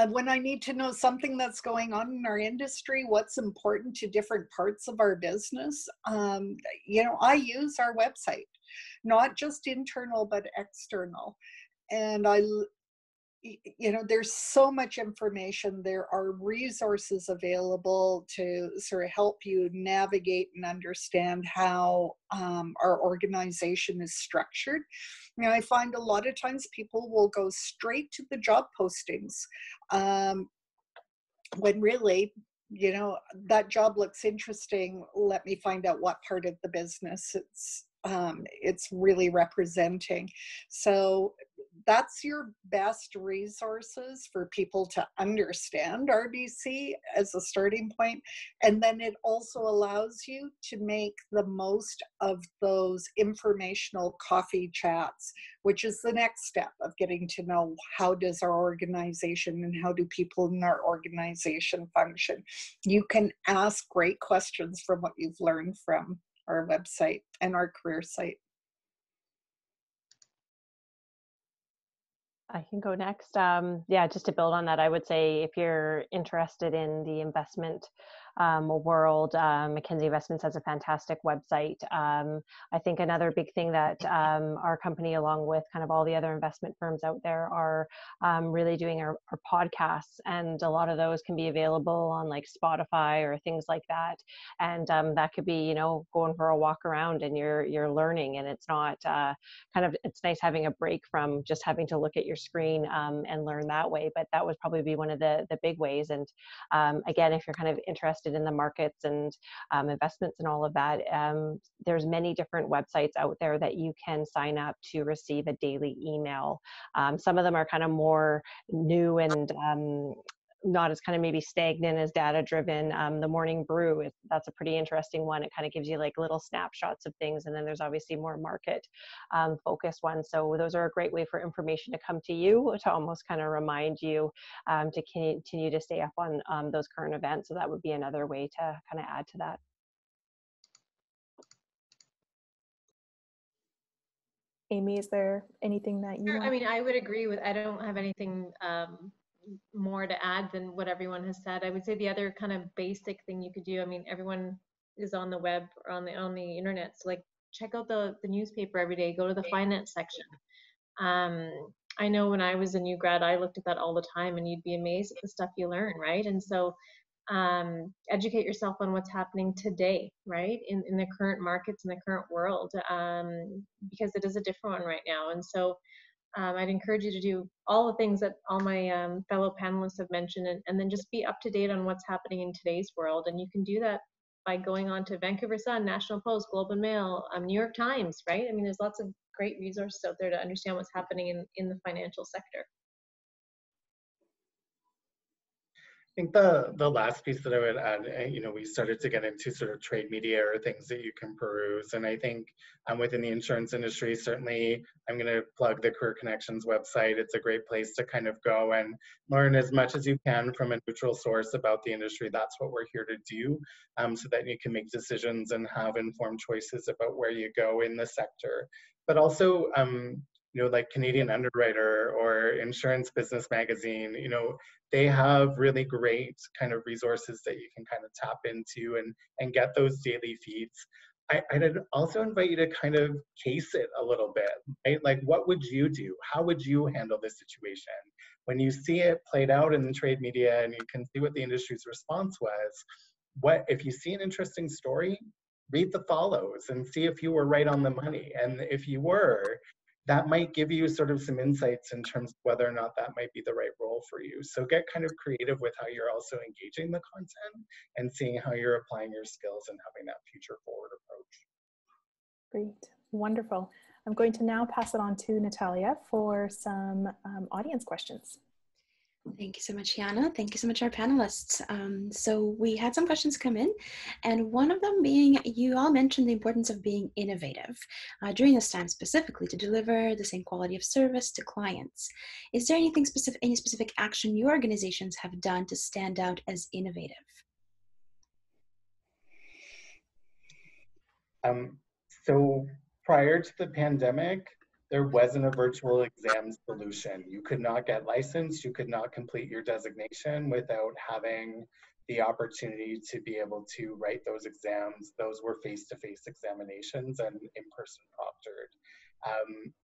When I need to know something that's going on in our industry, what's important to different parts of our business, I use our website, not just internal, but external. And there's so much information. There are resources available to sort of help you navigate and understand how our organization is structured. I find a lot of times people will go straight to the job postings, when really, that job looks interesting. Let me find out what part of the business it's really representing. So that's your best resources for people to understand RBC as a starting point. And then it also allows you to make the most of those informational coffee chats, which is the next step of getting to know how does our organization and how do people in our organization function. You can ask great questions from what you've learned from our website and our career site. I can go next. Yeah, just to build on that, I would say if you're interested in the investment world, Mackenzie Investments has a fantastic website. I think another big thing that our company, along with kind of all the other investment firms out there, are really doing are podcasts, and a lot of those can be available on like Spotify or things like that. And that could be, going for a walk around and you're learning, and it's not it's nice having a break from just having to look at your screen and learn that way. But that would probably be one of the big ways. And again, if you're kind of interested in the markets and investments and all of that, there's many different websites out there that you can sign up to receive a daily email. Some of them are kind of more new and not as kind of maybe stagnant as data driven. The Morning Brew, that's a pretty interesting one. It kind of gives you like little snapshots of things. And then there's obviously more market focused ones. So those are a great way for information to come to you, to almost kind of remind you to continue to stay up on those current events. So that would be another way to kind of add to that. Amy, is there anything that you want? I mean, I would agree with, I don't have anything more to add than what everyone has said. I would say the other kind of basic thing you could do, I mean, everyone is on the web or on the internet, so like check out the newspaper every day, go to the finance section. I know when I was a new grad, I looked at that all the time, and you'd be amazed at the stuff you learn, right? And so educate yourself on what's happening today, right, in the current markets, in the current world, because it is a different one right now. And so I'd encourage you to do all the things that all my fellow panelists have mentioned, and then just be up to date on what's happening in today's world. And you can do that by going on to Vancouver Sun, National Post, Globe and Mail, New York Times, right? I mean, there's lots of great resources out there to understand what's happening in the financial sector. I think the last piece that I would add, we started to get into sort of trade media or things that you can peruse. And I think within the insurance industry, certainly I'm going to plug the Career Connections website. It's a great place to kind of go and learn as much as you can from a neutral source about the industry. That's what we're here to do, so that you can make decisions and have informed choices about where you go in the sector. But also, like Canadian Underwriter or Insurance Business Magazine, they have really great kind of resources that you can kind of tap into and get those daily feeds. I'd also invite you to kind of case it a little bit, right? Like, what would you do? How would you handle this situation? When you see it played out in the trade media and you can see what the industry's response was, if you see an interesting story, read the follows and see if you were right on the money. And if you were, that might give you sort of some insights in terms of whether or not that might be the right role for you. So get kind of creative with how you're also engaging the content and seeing how you're applying your skills and having that future forward approach. Great, wonderful. I'm going to now pass it on to Natalia for some audience questions. Thank you so much, Yana. Thank you so much, our panelists. So we had some questions come in, and one of them being, you all mentioned the importance of being innovative during this time, specifically to deliver the same quality of service to clients. Is there anything specific, any specific action your organizations have done to stand out as innovative? So prior to the pandemic, there wasn't a virtual exam solution. You could not get licensed, you could not complete your designation without having the opportunity to be able to write those exams. Those were face-to-face examinations and in-person proctored.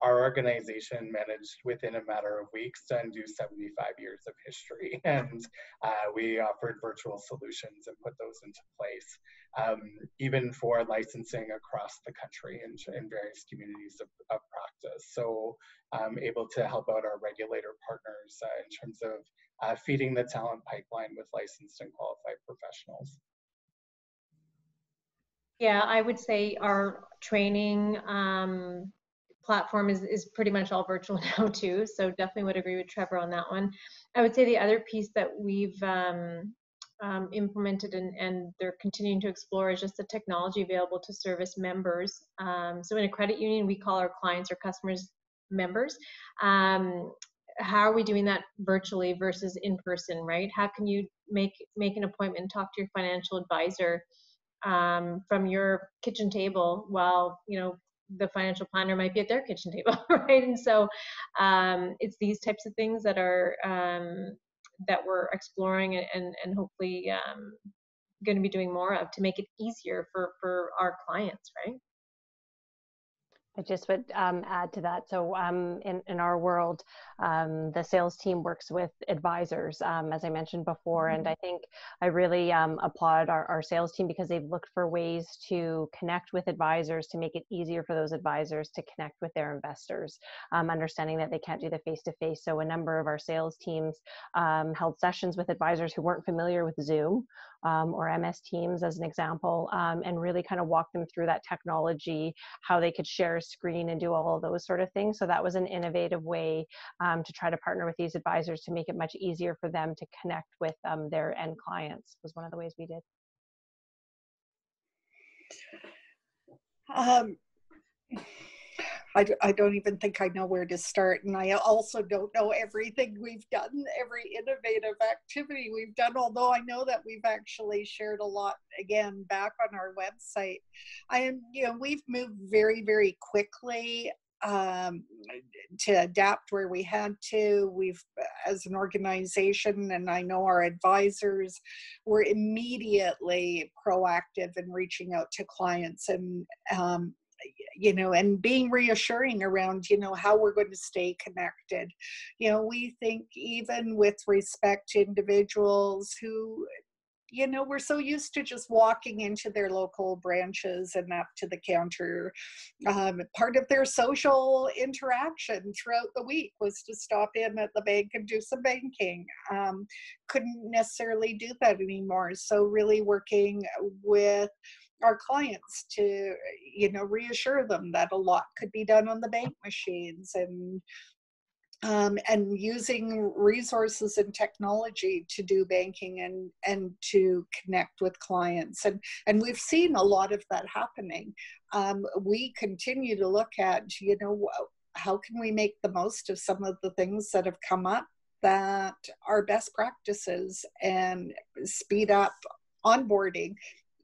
Our organization managed within a matter of weeks to undo 75 years of history, and we offered virtual solutions and put those into place, even for licensing across the country in various communities of practice. So able to help out our regulator partners in terms of feeding the talent pipeline with licensed and qualified professionals. Yeah, I would say our training platform is pretty much all virtual now too. So definitely would agree with Trevor on that one. I would say the other piece that we've implemented and they're continuing to explore is just the technology available to service members. So in a credit union, we call our clients or customers members. How are we doing that virtually versus in person, right? How can you make an appointment and talk to your financial advisor from your kitchen table while, you know, the financial planner might be at their kitchen table, right? And so it's these types of things that are that we're exploring and hopefully going to be doing more of to make it easier for our clients, right? I just would add to that. So in our world, the sales team works with advisors, as I mentioned before. And I think I really applaud our sales team because they've looked for ways to connect with advisors to make it easier for those advisors to connect with their investors, understanding that they can't do the face-to-face. So a number of our sales teams held sessions with advisors who weren't familiar with Zoom or MS Teams as an example, and really kind of walk them through that technology, how they could share a screen and do all of those sort of things. So that was an innovative way to try to partner with these advisors to make it much easier for them to connect with their end clients, was one of the ways we did. I don't even think I know where to start. And I also don't know everything we've done, every innovative activity we've done, although I know that we've actually shared a lot, again, back on our website. We've moved very, very quickly to adapt where we had to. We've, as an organization, and I know our advisors were immediately proactive in reaching out to clients and and being reassuring around, how we're going to stay connected. We think even with respect to individuals who, we're so used to just walking into their local branches and up to the counter. Part of their social interaction throughout the week was to stop in at the bank and do some banking. Couldn't necessarily do that anymore. So really working with our clients to, reassure them that a lot could be done on the bank machines and using resources and technology to do banking and to connect with clients. And we've seen a lot of that happening. We continue to look at, how can we make the most of some of the things that have come up that are best practices and speed up onboarding.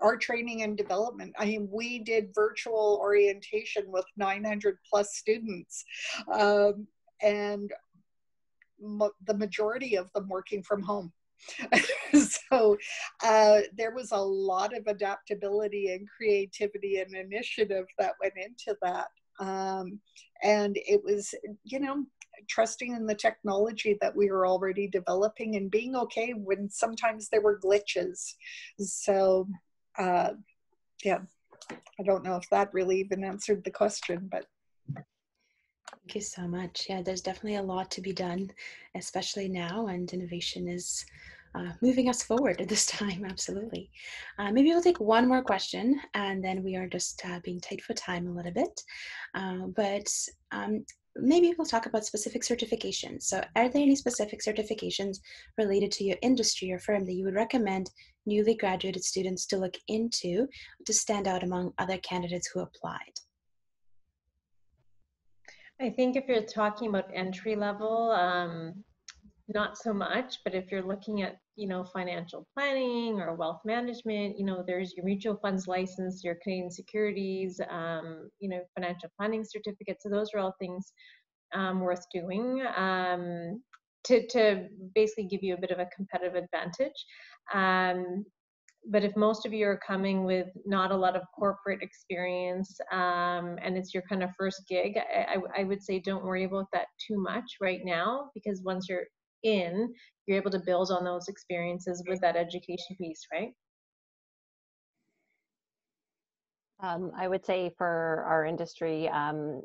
Our training and development. I mean, we did virtual orientation with 900 plus students. And the majority of them working from home. So there was a lot of adaptability and creativity and initiative that went into that. And it was, trusting in the technology that we were already developing and being okay when sometimes there were glitches. So yeah, I don't know if that really even answered the question, but. Thank you so much. Yeah, there's definitely a lot to be done, especially now, and innovation is moving us forward at this time, absolutely. Maybe we'll take one more question, and then we are just being tight for time a little bit. But maybe we'll talk about specific certifications. So are there any specific certifications related to your industry or firm that you would recommend newly graduated students to look into to stand out among other candidates who applied? I think if you're talking about entry level, not so much. But if you're looking at, financial planning or wealth management, there's your mutual funds license, your Canadian securities, financial planning certificates. So those are all things worth doing to basically give you a bit of a competitive advantage. But if most of you are coming with not a lot of corporate experience, and it's your kind of first gig, I would say don't worry about that too much right now, because once you're in, you're able to build on those experiences with that education piece, right? I would say for our industry,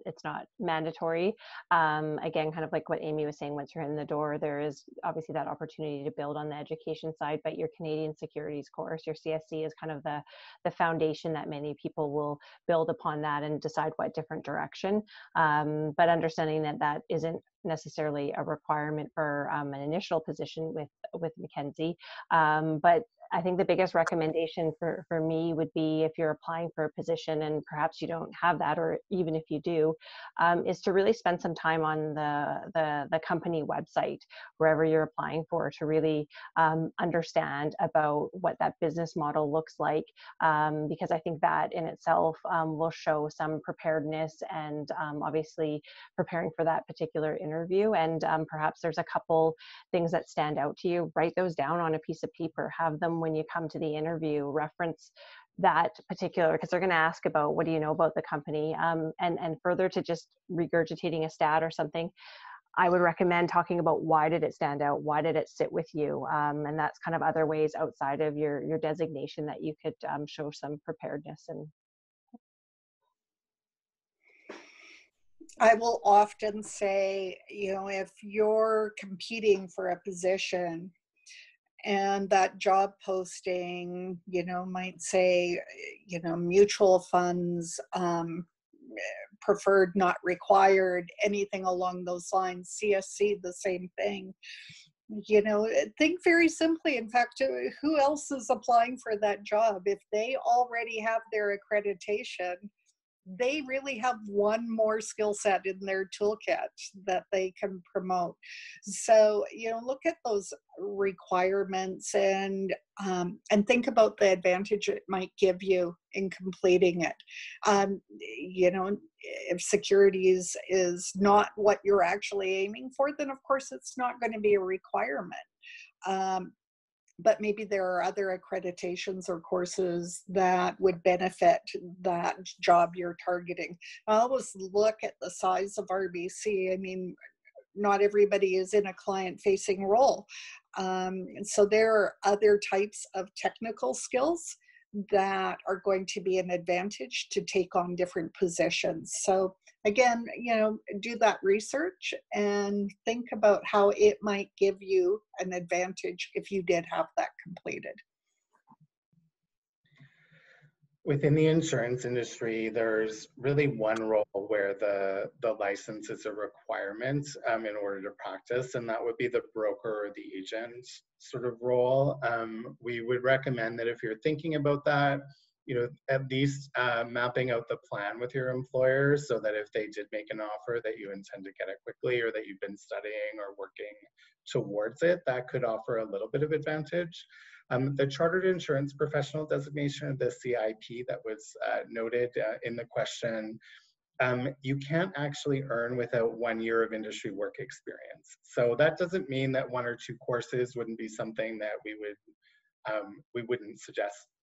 it's not mandatory. Again, kind of like what Amy was saying, once you're in the door, there is obviously that opportunity to build on the education side, but your Canadian securities course, your CSC, is kind of the foundation that many people will build upon that and decide what different direction. But understanding that that isn't necessarily a requirement for an initial position with Mackenzie. But I think the biggest recommendation for me would be, if you're applying for a position and perhaps you don't have that, or even if you do, is to really spend some time on the company website, wherever you're applying for, to really understand about what that business model looks like, because I think that in itself will show some preparedness and obviously preparing for that particular interview. And perhaps there's a couple things that stand out to you. Write those down on a piece of paper, have them when you come to the interview, reference that particular, because they're going to ask about what do you know about the company, and further to just regurgitating a stat or something, I would recommend talking about why did it stand out, why did it sit with you, and that's kind of other ways outside of your designation that you could show some preparedness. And I will often say, if you're competing for a position and that job posting, might say, mutual funds, preferred, not required, anything along those lines, CSC, the same thing. Think very simply. In fact, who else is applying for that job? If they already have their accreditation, they really have one more skill set in their toolkit that they can promote. So, look at those requirements and think about the advantage it might give you in completing it. If securities is not what you're actually aiming for, then of course it's not going to be a requirement. But maybe there are other accreditations or courses that would benefit that job you're targeting. I always look at the size of RBC. I mean, not everybody is in a client-facing role. And so there are other types of technical skills that are going to be an advantage to take on different positions. So again, do that research and think about how it might give you an advantage if you did have that completed. Within the insurance industry, there's really one role where the license is a requirement in order to practice, and that would be the broker or the agent sort of role. We would recommend that if you're thinking about that, at least mapping out the plan with your employer, so that if they did make an offer that you intend to get it quickly, or that you've been studying or working towards it, that could offer a little bit of advantage. The Chartered Insurance Professional designation, the CIP that was noted in the question, you can't actually earn without 1 year of industry work experience. So that doesn't mean that 1 or 2 courses wouldn't be something that we wouldn't suggest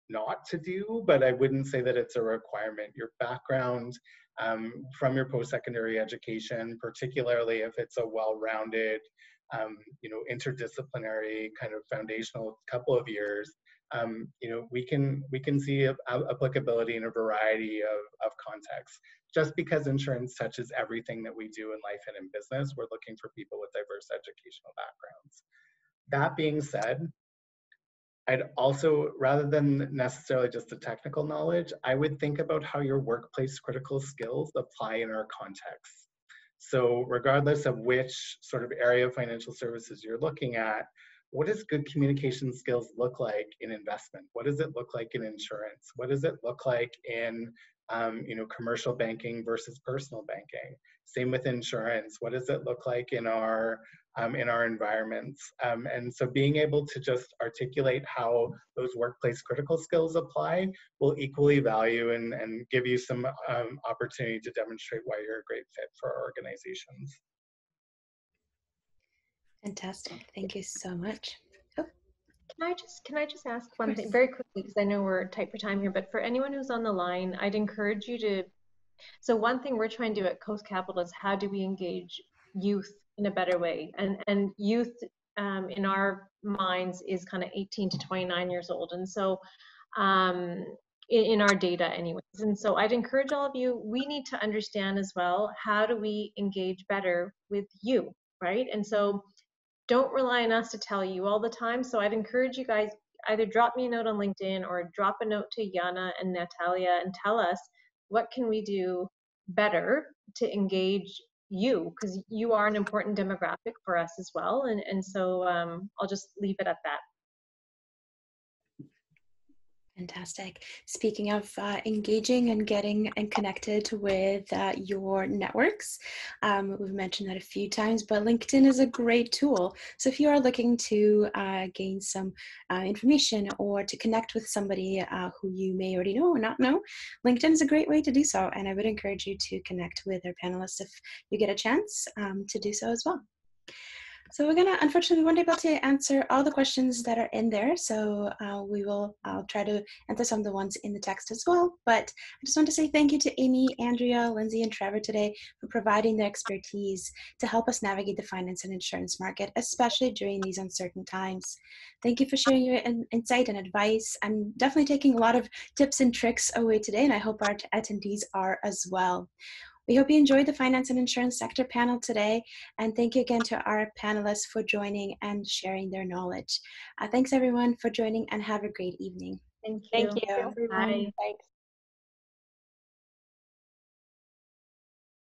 not to do, but I wouldn't say that it's a requirement. Your background from your post-secondary education, particularly if it's a well-rounded, interdisciplinary kind of foundational couple of years, we can see applicability in a variety of contexts. Just because insurance touches everything that we do in life and in business, we're looking for people with diverse educational backgrounds. That being said, I'd also, rather than necessarily just the technical knowledge, I would think about how your workplace critical skills apply in our context. So regardless of which sort of area of financial services you're looking at, what does good communication skills look like in investment? What does it look like in insurance? What does it look like in commercial banking versus personal banking? Same with insurance. What does it look like in our in our environments. And so being able to just articulate how those workplace critical skills apply will equally value and give you some opportunity to demonstrate why you're a great fit for our organizations. Fantastic. Thank you so much. Oh. Can I just ask one thing very quickly, because I know we're tight for time here, but for anyone who's on the line, I'd encourage you to, so one thing we're trying to do at Coast Capital is how do we engage youth in a better way? And youth in our minds is kind of 18 to 29 years old. And so in our data anyways. And so I'd encourage all of you, we need to understand as well, how do we engage better with you, right? And so don't rely on us to tell you all the time. So I'd encourage you guys, either drop me a note on LinkedIn or drop a note to Yana and Natalia and tell us what can we do better to engage you, because you are an important demographic for us as well. And so I'll just leave it at that. Fantastic. Speaking of engaging and getting and connected with your networks, we've mentioned that a few times, but LinkedIn is a great tool. So if you are looking to gain some information or to connect with somebody who you may already know or not know, LinkedIn is a great way to do so. And I would encourage you to connect with our panelists if you get a chance to do so as well. So we're gonna, unfortunately, we won't be able to answer all the questions that are in there. So I'll try to answer some of the ones in the text as well. But I just want to say thank you to Amy, Andrea, Lindsay, and Trevor today for providing their expertise to help us navigate the finance and insurance market, especially during these uncertain times. Thank you for sharing your insight and advice. I'm definitely taking a lot of tips and tricks away today, and I hope our attendees are as well. We hope you enjoyed the finance and insurance sector panel today, and thank you again to our panelists for joining and sharing their knowledge. Thanks everyone for joining, and have a great evening. Thank you. Thank you. Everyone. Bye. Thanks.